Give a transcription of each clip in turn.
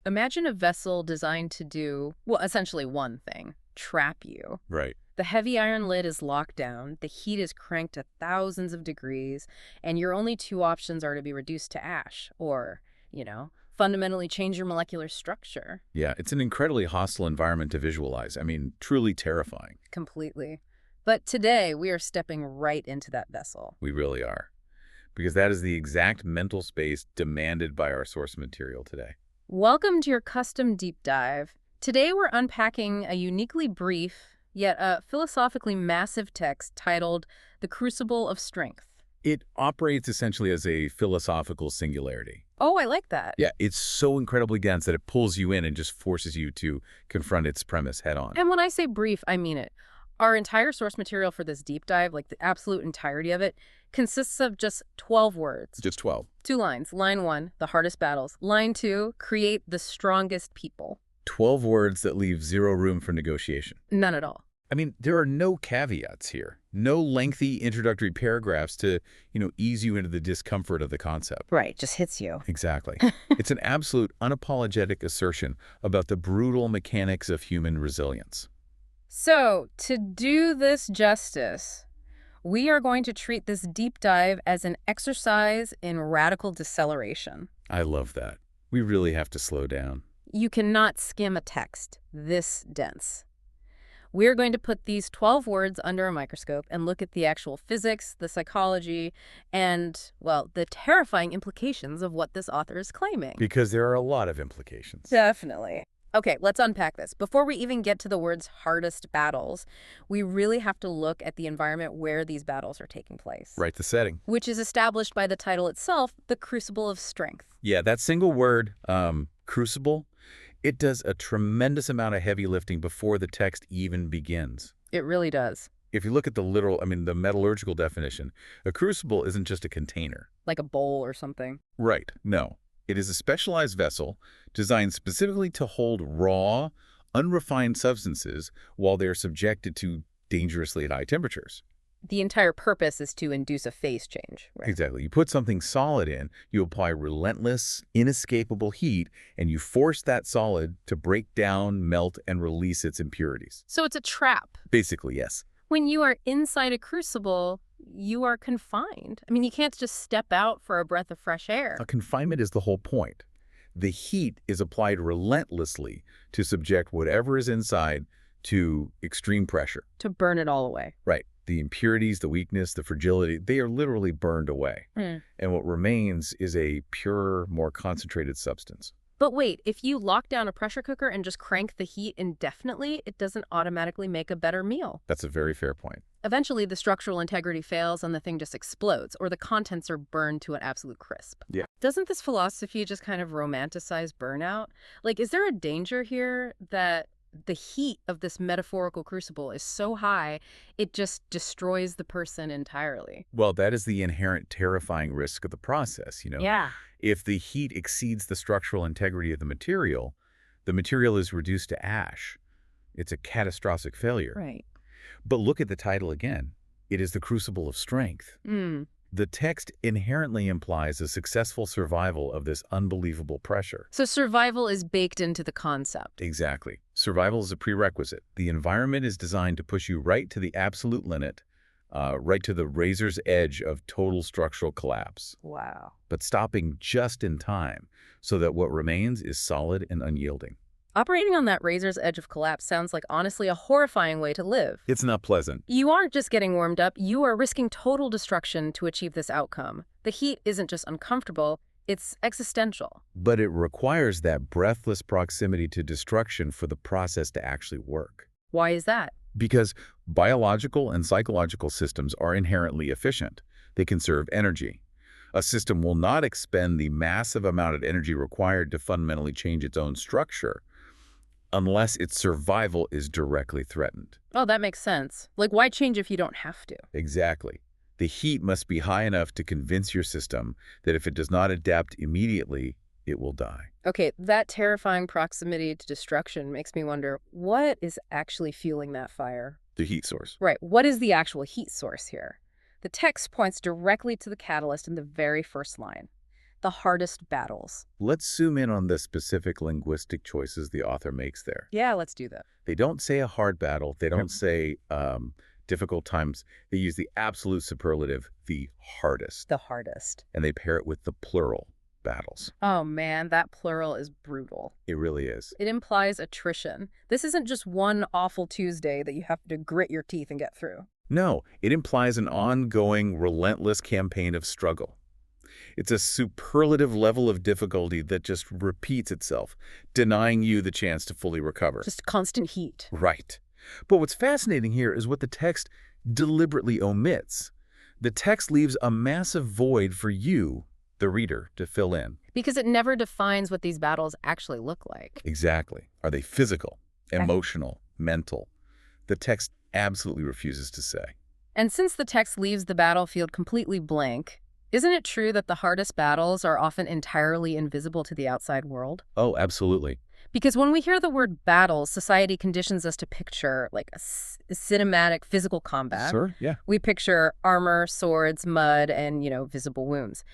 Imagine a vessel designed to do, well, essentially one thing: trap you. Right. The heavy iron lid is locked down, the heat is cranked to thousands of degrees, and your only two options are to be reduced to ash or, fundamentally change your molecular structure. Yeah, it's an incredibly hostile environment to visualize. I mean, truly terrifying. Completely. But today, we are stepping right into that vessel. We really are. Because that is the exact mental space demanded by our source material today. Welcome to your custom deep dive. Today, we're unpacking a uniquely brief, yet a philosophically massive text titled The Crucible of Strength. It operates essentially as a philosophical singularity. Oh, I like that. Yeah, it's so incredibly dense that it pulls you in and just forces you to confront its premise head on. And when I say brief, I mean it. Our entire source material for this deep dive, like the absolute entirety of it, consists of just 12 words. Just 12. 2 lines. Line 1, the hardest battles. Line 2, create the strongest people. 12 words that leave zero room for negotiation. None at all. I mean, there are no caveats here. No lengthy introductory paragraphs to, ease you into the discomfort of the concept. Right, just hits you. Exactly. It's an absolute unapologetic assertion about the brutal mechanics of human resilience. So, to do this justice, we are going to treat this deep dive as an exercise in radical deceleration. I love that. We really have to slow down. You cannot skim a text this dense. We're going to put these 12 words under a microscope and look at the actual physics, the psychology, and, well, the terrifying implications of what this author is claiming. Because there are a lot of implications. Definitely. Okay, let's unpack this. Before we even get to the words hardest battles, we really have to look at the environment where these battles are taking place. Right, the setting. Which is established by the title itself, The Crucible of Strength. Yeah, that single word, crucible, it does a tremendous amount of heavy lifting before the text even begins. It really does. If you look at the the metallurgical definition, a crucible isn't just a container. Like a bowl or something. Right, no. It is a specialized vessel designed specifically to hold raw, unrefined substances while they're subjected to dangerously high temperatures. The entire purpose is to induce a phase change, right? Exactly. You put something solid in, you apply relentless, inescapable heat, and you force that solid to break down, melt, and release its impurities. So it's a trap. Basically, yes. When you are inside a crucible, you are confined. I mean, you can't just step out for a breath of fresh air. A confinement is the whole point. The heat is applied relentlessly to subject whatever is inside to extreme pressure. To burn it all away. Right. The impurities, the weakness, the fragility, they are literally burned away. And what remains is a purer, more concentrated substance. But wait, if you lock down a pressure cooker and just crank the heat indefinitely, it doesn't automatically make a better meal. That's a very fair point. Eventually, the structural integrity fails and the thing just explodes, or the contents are burned to an absolute crisp. Yeah. Doesn't this philosophy just kind of romanticize burnout? Like, is there a danger here that the heat of this metaphorical crucible is so high, it just destroys the person entirely? Well, that is the inherent terrifying risk of the process, Yeah. If the heat exceeds the structural integrity of the material is reduced to ash. It's a catastrophic failure. Right. But look at the title again. It is the Crucible of Strength. The text inherently implies a successful survival of this unbelievable pressure. So survival is baked into the concept. Exactly. Survival is a prerequisite. The environment is designed to push you right to the absolute limit, right to the razor's edge of total structural collapse. Wow. But stopping just in time so that what remains is solid and unyielding. Operating on that razor's edge of collapse sounds like honestly a horrifying way to live. It's not pleasant. You aren't just getting warmed up, you are risking total destruction to achieve this outcome. The heat isn't just uncomfortable, it's existential. But it requires that breathless proximity to destruction for the process to actually work. Why is that? Because biological and psychological systems are inherently efficient. They conserve energy. A system will not expend the massive amount of energy required to fundamentally change its own structure unless its survival is directly threatened. Oh, that makes sense. Like, why change if you don't have to? Exactly. The heat must be high enough to convince your system that if it does not adapt immediately, it will die. Okay, that terrifying proximity to destruction makes me wonder, what is actually fueling that fire? The heat source. Right, what is the actual heat source here? The text points directly to the catalyst in the very first line. the hardest battles. Let's zoom in on the specific linguistic choices the author makes there. Yeah, let's do that. They don't say a hard battle. They don't say difficult times. They use the absolute superlative, the hardest. The hardest. And they pair it with the plural, battles. Oh man, that plural is brutal. It really is. It implies attrition. This isn't just one awful Tuesday that you have to grit your teeth and get through. No, it implies an ongoing, relentless campaign of struggle. It's a superlative level of difficulty that just repeats itself, denying you the chance to fully recover. Just constant heat. Right. But what's fascinating here is what the text deliberately omits. The text leaves a massive void for you, the reader, to fill in. Because it never defines what these battles actually look like. Exactly. Are they physical, emotional, mental? The text absolutely refuses to say. And since the text leaves the battlefield completely blank, isn't it true that the hardest battles are often entirely invisible to the outside world? Oh, absolutely. Because when we hear the word battle, society conditions us to picture like a cinematic physical combat. Sir? Yeah. We picture armor, swords, mud, and, visible wounds.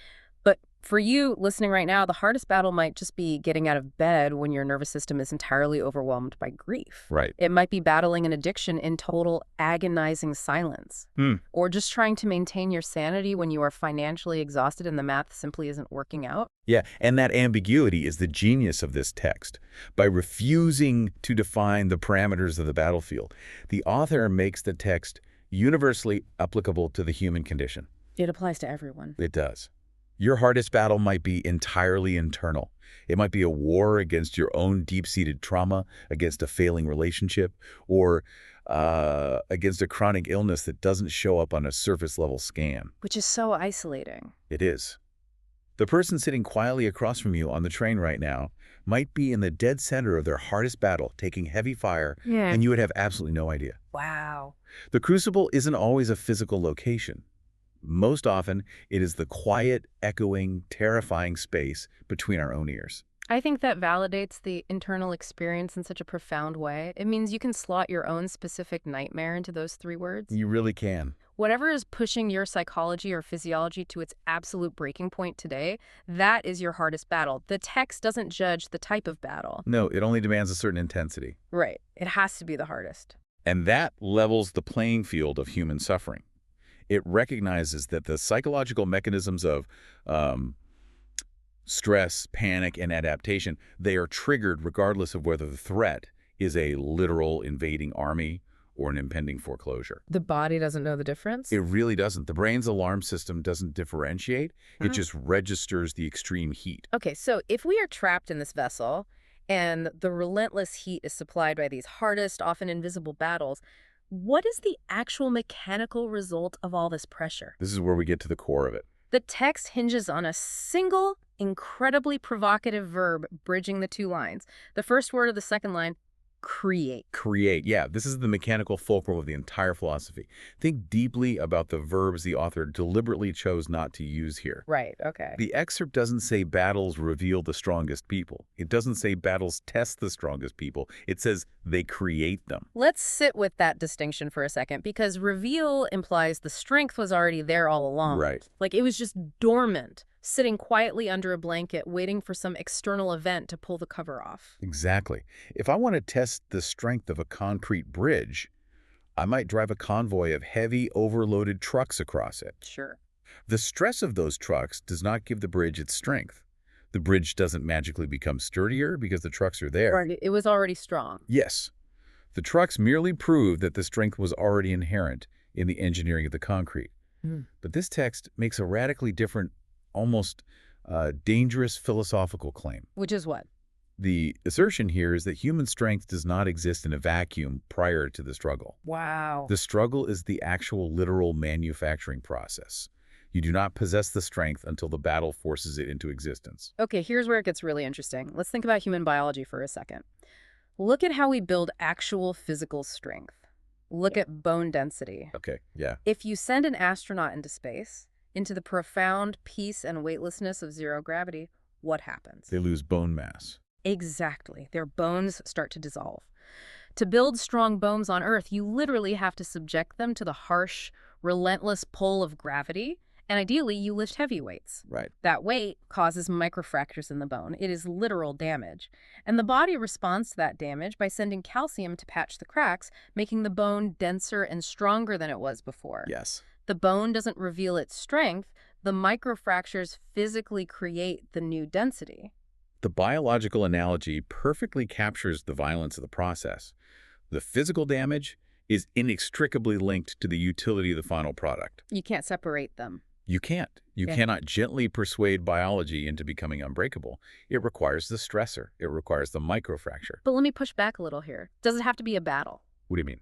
But for you listening right now, the hardest battle might just be getting out of bed when your nervous system is entirely overwhelmed by grief. Right. It might be battling an addiction in total agonizing silence. Or just trying to maintain your sanity when you are financially exhausted and the math simply isn't working out. Yeah, and that ambiguity is the genius of this text. By refusing to define the parameters of the battlefield, the author makes the text universally applicable to the human condition. It applies to everyone. It does. Your hardest battle might be entirely internal. It might be a war against your own deep-seated trauma, against a failing relationship, or against a chronic illness that doesn't show up on a surface-level scan. Which is so isolating. It is. The person sitting quietly across from you on the train right now might be in the dead center of their hardest battle, taking heavy fire, and you would have absolutely no idea. Wow. The crucible isn't always a physical location. Most often, it is the quiet, echoing, terrifying space between our own ears. I think that validates the internal experience in such a profound way. It means you can slot your own specific nightmare into those 3 words. You really can. Whatever is pushing your psychology or physiology to its absolute breaking point today, that is your hardest battle. The text doesn't judge the type of battle. No, it only demands a certain intensity. Right. It has to be the hardest. And that levels the playing field of human suffering. It recognizes that the psychological mechanisms of stress, panic, and adaptation, they are triggered regardless of whether the threat is a literal invading army or an impending foreclosure. The body doesn't know the difference? It really doesn't. The brain's alarm system doesn't differentiate. It just registers the extreme heat. Okay, so if we are trapped in this vessel and the relentless heat is supplied by these hardest, often invisible battles, what is the actual mechanical result of all this pressure? This is where we get to the core of it. The text hinges on a single, incredibly provocative verb bridging the 2 lines. The first word of the second line, create. Create. Yeah, this is the mechanical fulcrum of the entire philosophy. Think deeply about the verbs the author deliberately chose not to use here. Right, okay. The excerpt doesn't say battles reveal the strongest people. It doesn't say battles test the strongest people. It says they create them. Let's sit with that distinction for a second, because reveal implies the strength was already there all along. Right. Like it was just dormant, sitting quietly under a blanket, waiting for some external event to pull the cover off. Exactly. If I want to test the strength of a concrete bridge, I might drive a convoy of heavy, overloaded trucks across it. Sure. The stress of those trucks does not give the bridge its strength. The bridge doesn't magically become sturdier because the trucks are there. Right. It was already strong. Yes. The trucks merely prove that the strength was already inherent in the engineering of the concrete. But this text makes a radically different, almost dangerous philosophical claim. Which is what? The assertion here is that human strength does not exist in a vacuum prior to the struggle. Wow. The struggle is the actual literal manufacturing process. You do not possess the strength until the battle forces it into existence. Okay, here's where it gets really interesting. Let's think about human biology for a second. Look at how we build actual physical strength. Look at bone density. Okay, yeah. If you send an astronaut into space, into the profound peace and weightlessness of zero gravity, what happens? They lose bone mass. Exactly. Their bones start to dissolve. To build strong bones on Earth, you literally have to subject them to the harsh, relentless pull of gravity And ideally, you lift heavy weights. Right. That weight causes microfractures in the bone. It is literal damage. And the body responds to that damage by sending calcium to patch the cracks, making the bone denser and stronger than it was before. Yes. The bone doesn't reveal its strength. The microfractures physically create the new density. The biological analogy perfectly captures the violence of the process. The physical damage is inextricably linked to the utility of the final product. You can't separate them. You can't. You Yeah. cannot gently persuade biology into becoming unbreakable. It requires the stressor. It requires the microfracture. But let me push back a little here. Does it have to be a battle? What do you mean?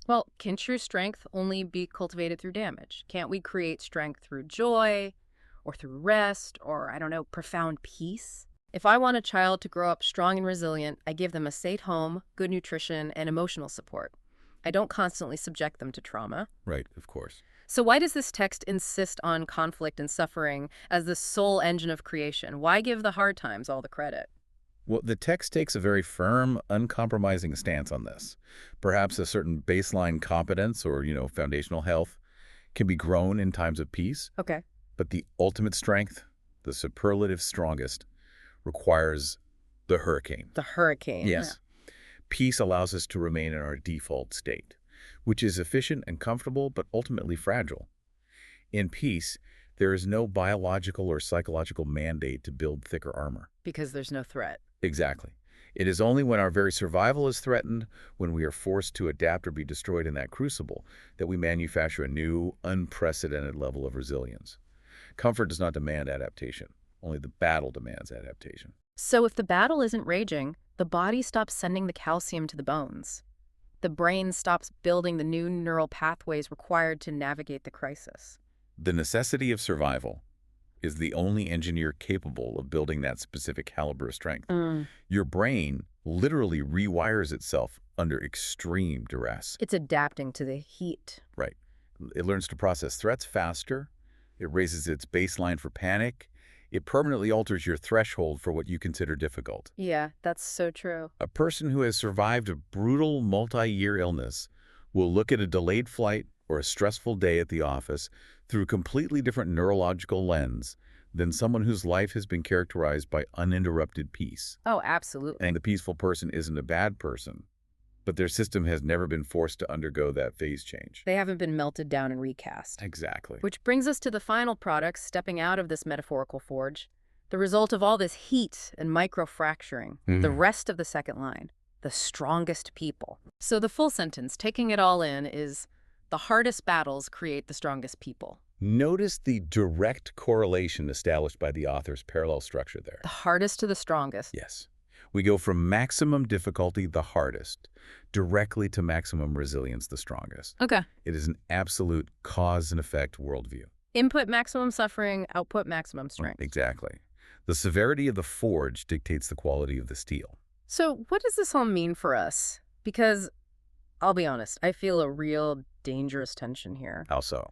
Well, can true strength only be cultivated through damage? Can't we create strength through joy or through rest or, I don't know, profound peace? If I want a child to grow up strong and resilient, I give them a safe home, good nutrition, and emotional support. I don't constantly subject them to trauma. Right, of course. So why does this text insist on conflict and suffering as the sole engine of creation? Why give the hard times all the credit? Well, the text takes a very firm, uncompromising stance on this. Perhaps a certain baseline competence or, foundational health can be grown in times of peace, Okay. but the ultimate strength, the superlative strongest, requires the hurricane. The hurricane. Yes. Peace allows us to remain in our default state, which is efficient and comfortable, but ultimately fragile. In peace, there is no biological or psychological mandate to build thicker armor. Because there's no threat. Exactly. It is only when our very survival is threatened, when we are forced to adapt or be destroyed in that crucible, that we manufacture a new, unprecedented level of resilience. Comfort does not demand adaptation. Only the battle demands adaptation. So if the battle isn't raging, the body stops sending the calcium to the bones. The brain stops building the new neural pathways required to navigate the crisis. The necessity of survival is the only engineer capable of building that specific caliber of strength. Your brain literally rewires itself under extreme duress. It's adapting to the heat. Right. It learns to process threats faster. It raises its baseline for panic. It permanently alters your threshold for what you consider difficult. Yeah, that's so true. A person who has survived a brutal multi-year illness will look at a delayed flight or a stressful day at the office through a completely different neurological lens than someone whose life has been characterized by uninterrupted peace. Oh, absolutely. And the peaceful person isn't a bad person, but their system has never been forced to undergo that phase change. They haven't been melted down and recast. Exactly. Which brings us to the final product stepping out of this metaphorical forge. The result of all this heat and microfracturing, the rest of the second line, the strongest people. So the full sentence, taking it all in, is the hardest battles create the strongest people. Notice the direct correlation established by the author's parallel structure there. The hardest to the strongest. Yes. We go from maximum difficulty, the hardest, directly to maximum resilience, the strongest. Okay. It is an absolute cause and effect worldview. Input maximum suffering, output maximum strength. Exactly. The severity of the forge dictates the quality of the steel. So what does this all mean for us? Because, I'll be honest, I feel a real dangerous tension here. How so?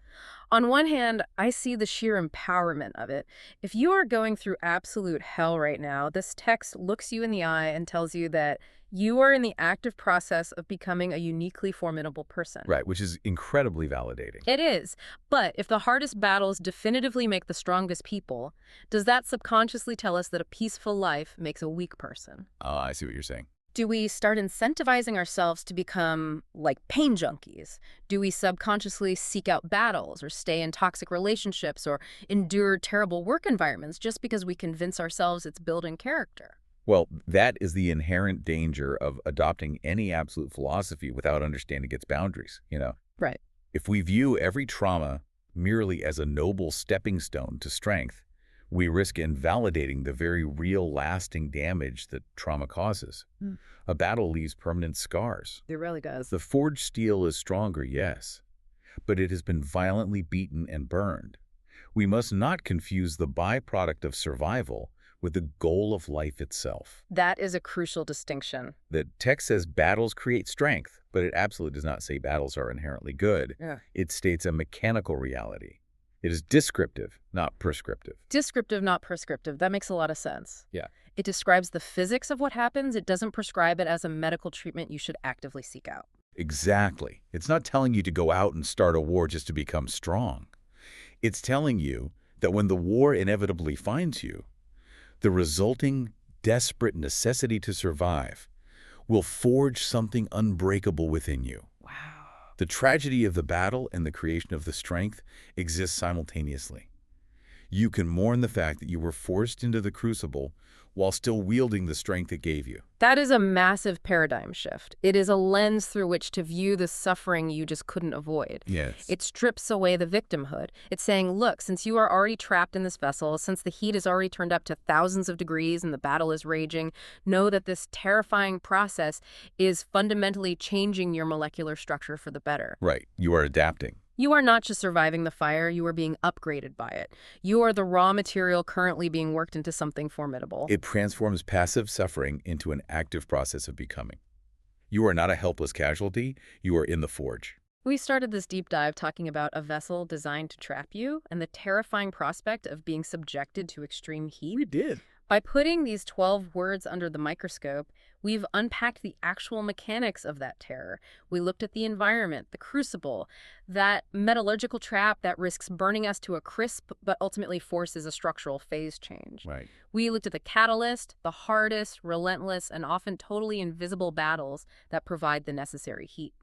On one hand, I see the sheer empowerment of it. If you are going through absolute hell right now, this text looks you in the eye and tells you that you are in the active process of becoming a uniquely formidable person. Right, which is incredibly validating. It is. But if the hardest battles definitively make the strongest people, does that subconsciously tell us that a peaceful life makes a weak person? Oh, I see what you're saying. Do we start incentivizing ourselves to become like pain junkies? Do we subconsciously seek out battles or stay in toxic relationships or endure terrible work environments just because we convince ourselves it's building character? Well, that is the inherent danger of adopting any absolute philosophy without understanding its boundaries, Right. If we view every trauma merely as a noble stepping stone to strength, we risk invalidating the very real lasting damage that trauma causes. A battle leaves permanent scars. It really does. The forged steel is stronger, yes, but it has been violently beaten and burned. We must not confuse the byproduct of survival with the goal of life itself. That is a crucial distinction. The text says battles create strength, but it absolutely does not say battles are inherently good. Yeah. It states a mechanical reality. It is descriptive, not prescriptive. Descriptive, not prescriptive. That makes a lot of sense. Yeah. It describes the physics of what happens. It doesn't prescribe it as a medical treatment you should actively seek out. Exactly. It's not telling you to go out and start a war just to become strong. It's telling you that when the war inevitably finds you, the resulting desperate necessity to survive will forge something unbreakable within you. Wow. The tragedy of the battle and the creation of the strength exist simultaneously. You can mourn the fact that you were forced into the crucible while still wielding the strength it gave you. That is a massive paradigm shift. It is a lens through which to view the suffering you just couldn't avoid. Yes. It strips away the victimhood. It's saying, look, since you are already trapped in this vessel, since the heat has already turned up to thousands of degrees and the battle is raging, know that this terrifying process is fundamentally changing your molecular structure for the better. Right. You are adapting. You are not just surviving the fire, you are being upgraded by it. You are the raw material currently being worked into something formidable. It transforms passive suffering into an active process of becoming. You are not a helpless casualty. You are in the forge. We started this deep dive talking about a vessel designed to trap you and the terrifying prospect of being subjected to extreme heat. We did. By putting these 12 words under the microscope, we've unpacked the actual mechanics of that terror. We looked at the environment, the crucible, that metallurgical trap that risks burning us to a crisp but ultimately forces a structural phase change. Right. We looked at the catalyst, the hardest, relentless, and often totally invisible battles that provide the necessary heat.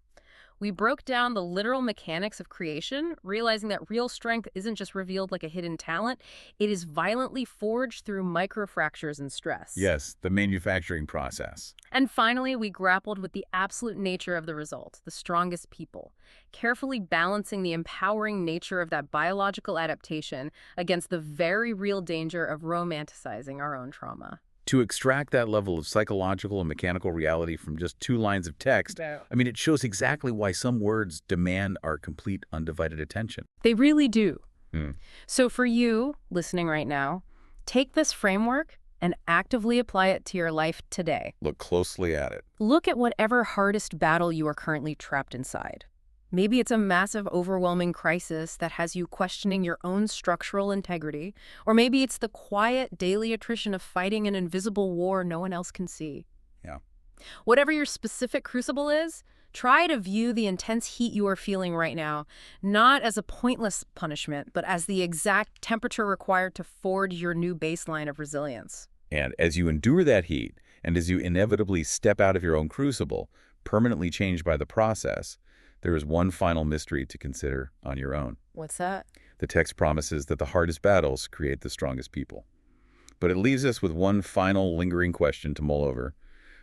We broke down the literal mechanics of creation, realizing that real strength isn't just revealed like a hidden talent, it is violently forged through microfractures and stress. Yes, the manufacturing process. And finally, we grappled with the absolute nature of the result, the strongest people, carefully balancing the empowering nature of that biological adaptation against the very real danger of romanticizing our own trauma. To extract that level of psychological and mechanical reality from just 2 lines of text, it shows exactly why some words demand our complete undivided attention. They really do. Hmm. So for you, listening right now, take this framework and actively apply it to your life today. Look closely at it. Look at whatever hardest battle you are currently trapped inside. Maybe it's a massive, overwhelming crisis that has you questioning your own structural integrity, or maybe it's the quiet, daily attrition of fighting an invisible war no one else can see. Yeah. Whatever your specific crucible is, try to view the intense heat you are feeling right now, not as a pointless punishment, but as the exact temperature required to forge your new baseline of resilience. And as you endure that heat, and as you inevitably step out of your own crucible, permanently changed by the process, there is one final mystery to consider on your own. What's that? The text promises that the hardest battles create the strongest people. But it leaves us with one final lingering question to mull over.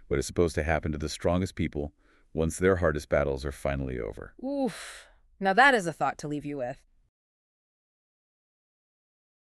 What is supposed to happen to the strongest people once their hardest battles are finally over? Oof. Now that is a thought to leave you with.